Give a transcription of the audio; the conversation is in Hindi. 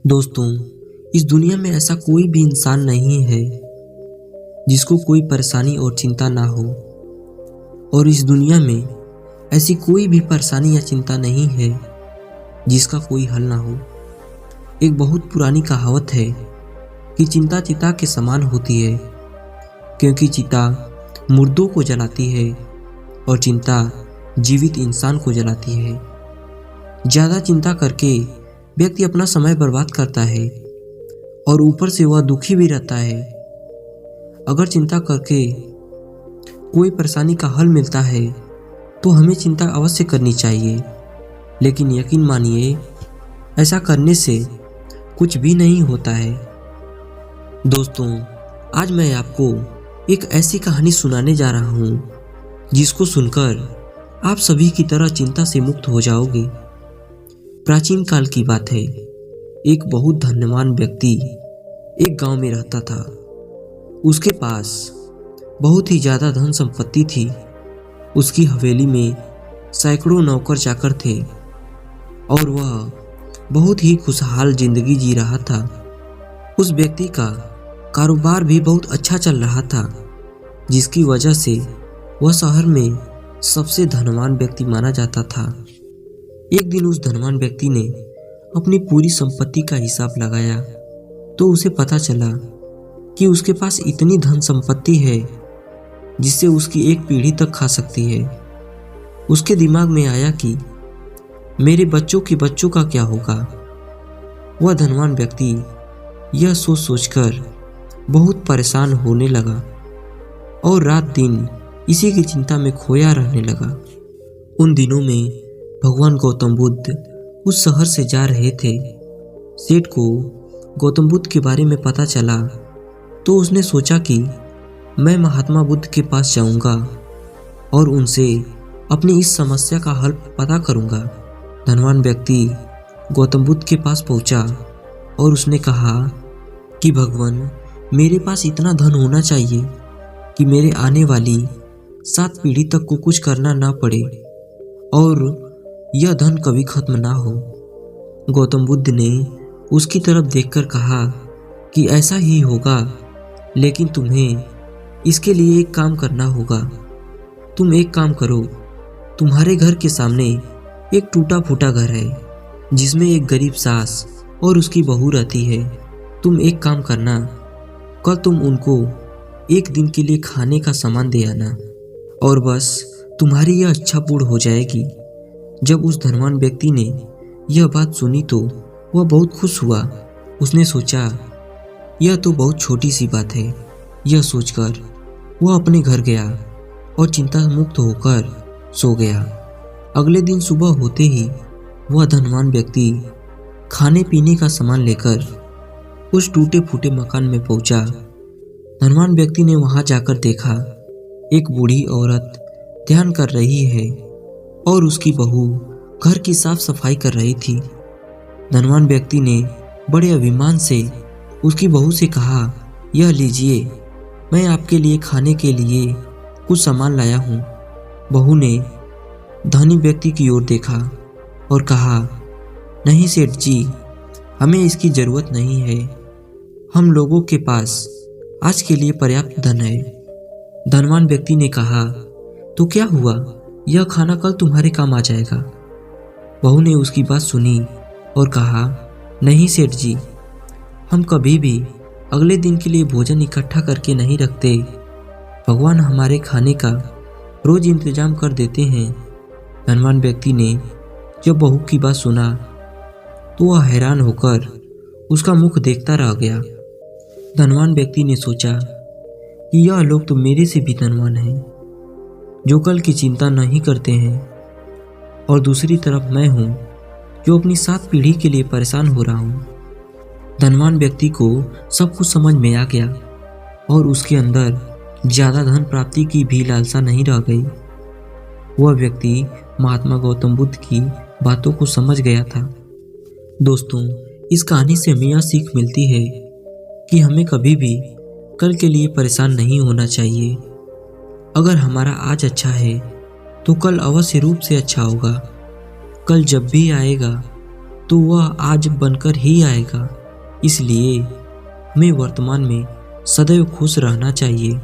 दोस्तों, इस दुनिया में ऐसा कोई भी इंसान नहीं है जिसको कोई परेशानी और चिंता ना हो। और इस दुनिया में ऐसी कोई भी परेशानी या चिंता नहीं है जिसका कोई हल ना हो। एक बहुत पुरानी कहावत है कि चिंता चिता के समान होती है, क्योंकि चिता मुर्दों को जलाती है और चिंता जीवित इंसान को जलाती है। ज़्यादा चिंता करके व्यक्ति अपना समय बर्बाद करता है और ऊपर से वह दुखी भी रहता है। अगर चिंता करके कोई परेशानी का हल मिलता है तो हमें चिंता अवश्य करनी चाहिए, लेकिन यकीन मानिए ऐसा करने से कुछ भी नहीं होता है। दोस्तों, आज मैं आपको एक ऐसी कहानी सुनाने जा रहा हूँ जिसको सुनकर आप सभी की तरह चिंता से मुक्त हो जाओगे। प्राचीन काल की बात है। एक बहुत धनवान व्यक्ति एक गांव में रहता था। उसके पास बहुत ही ज़्यादा धन संपत्ति थी। उसकी हवेली में सैकड़ों नौकर चाकर थे और वह बहुत ही खुशहाल जिंदगी जी रहा था। उस व्यक्ति का कारोबार भी बहुत अच्छा चल रहा था, जिसकी वजह से वह शहर में सबसे धनवान व्यक्ति माना जाता था। एक दिन उस धनवान व्यक्ति ने अपनी पूरी संपत्ति का हिसाब लगाया तो उसे पता चला कि उसके पास इतनी धन संपत्ति है जिससे उसकी एक पीढ़ी तक खा सकती है। उसके दिमाग में आया कि मेरे बच्चों के बच्चों का क्या होगा। वह धनवान व्यक्ति यह सोच सोचकर बहुत परेशान होने लगा और रात दिन इसी की चिंता में खोया रहने लगा। उन दिनों में भगवान गौतम बुद्ध उस शहर से जा रहे थे। सेठ को गौतम बुद्ध के बारे में पता चला तो उसने सोचा कि मैं महात्मा बुद्ध के पास जाऊंगा और उनसे अपनी इस समस्या का हल पता करूंगा। धनवान व्यक्ति गौतम बुद्ध के पास पहुंचा और उसने कहा कि भगवान, मेरे पास इतना धन होना चाहिए कि मेरे आने वाली 7 पीढ़ी तक को कुछ करना ना पड़े और यह धन कभी खत्म ना हो। गौतम बुद्ध ने उसकी तरफ देखकर कहा कि ऐसा ही होगा, लेकिन तुम्हें इसके लिए एक काम करना होगा। तुम एक काम करो, तुम्हारे घर के सामने एक टूटा फूटा घर है जिसमें एक गरीब सास और उसकी बहू रहती है। तुम एक काम करना, कल तुम उनको एक दिन के लिए खाने का सामान दे आना और बस तुम्हारी यह इच्छा पूर्ण हो जाएगी। जब उस धनवान व्यक्ति ने यह बात सुनी तो वह बहुत खुश हुआ। उसने सोचा यह तो बहुत छोटी सी बात है। यह सोचकर वह अपने घर गया और चिंता मुक्त होकर सो गया। अगले दिन सुबह होते ही वह धनवान व्यक्ति खाने पीने का सामान लेकर उस टूटे फूटे मकान में पहुंचा। धनवान व्यक्ति ने वहां जाकर देखा एक बूढ़ी औरत ध्यान कर रही है और उसकी बहू घर की साफ सफाई कर रही थी। धनवान व्यक्ति ने बड़े अभिमान से उसकी बहू से कहा, यह लीजिए, मैं आपके लिए खाने के लिए कुछ सामान लाया हूँ। बहू ने धनी व्यक्ति की ओर देखा और कहा, नहीं सेठ जी, हमें इसकी ज़रूरत नहीं है। हम लोगों के पास आज के लिए पर्याप्त धन है। धनवान व्यक्ति ने कहा, तो क्या हुआ, यह खाना कल तुम्हारे काम आ जाएगा। बहू ने उसकी बात सुनी और कहा, नहीं सेठ जी, हम कभी भी अगले दिन के लिए भोजन इकट्ठा करके नहीं रखते। भगवान हमारे खाने का रोज इंतजाम कर देते हैं। धनवान व्यक्ति ने जब बहू की बात सुना तो वह हैरान होकर उसका मुख देखता रह गया। धनवान व्यक्ति ने सोचा कि यह लोग तो मेरे से भी धनवान हैं, जो कल की चिंता नहीं करते हैं, और दूसरी तरफ मैं हूँ जो अपनी 7 पीढ़ी के लिए परेशान हो रहा हूँ। धनवान व्यक्ति को सब कुछ समझ में आ गया और उसके अंदर ज़्यादा धन प्राप्ति की भी लालसा नहीं रह गई। वह व्यक्ति महात्मा गौतम बुद्ध की बातों को समझ गया था। दोस्तों, इस कहानी से हमें यह सीख मिलती है कि हमें कभी भी कल के लिए परेशान नहीं होना चाहिए। अगर हमारा आज अच्छा है तो कल अवश्य रूप से अच्छा होगा। कल जब भी आएगा तो वह आज बनकर ही आएगा। इसलिए हमें वर्तमान में सदैव खुश रहना चाहिए।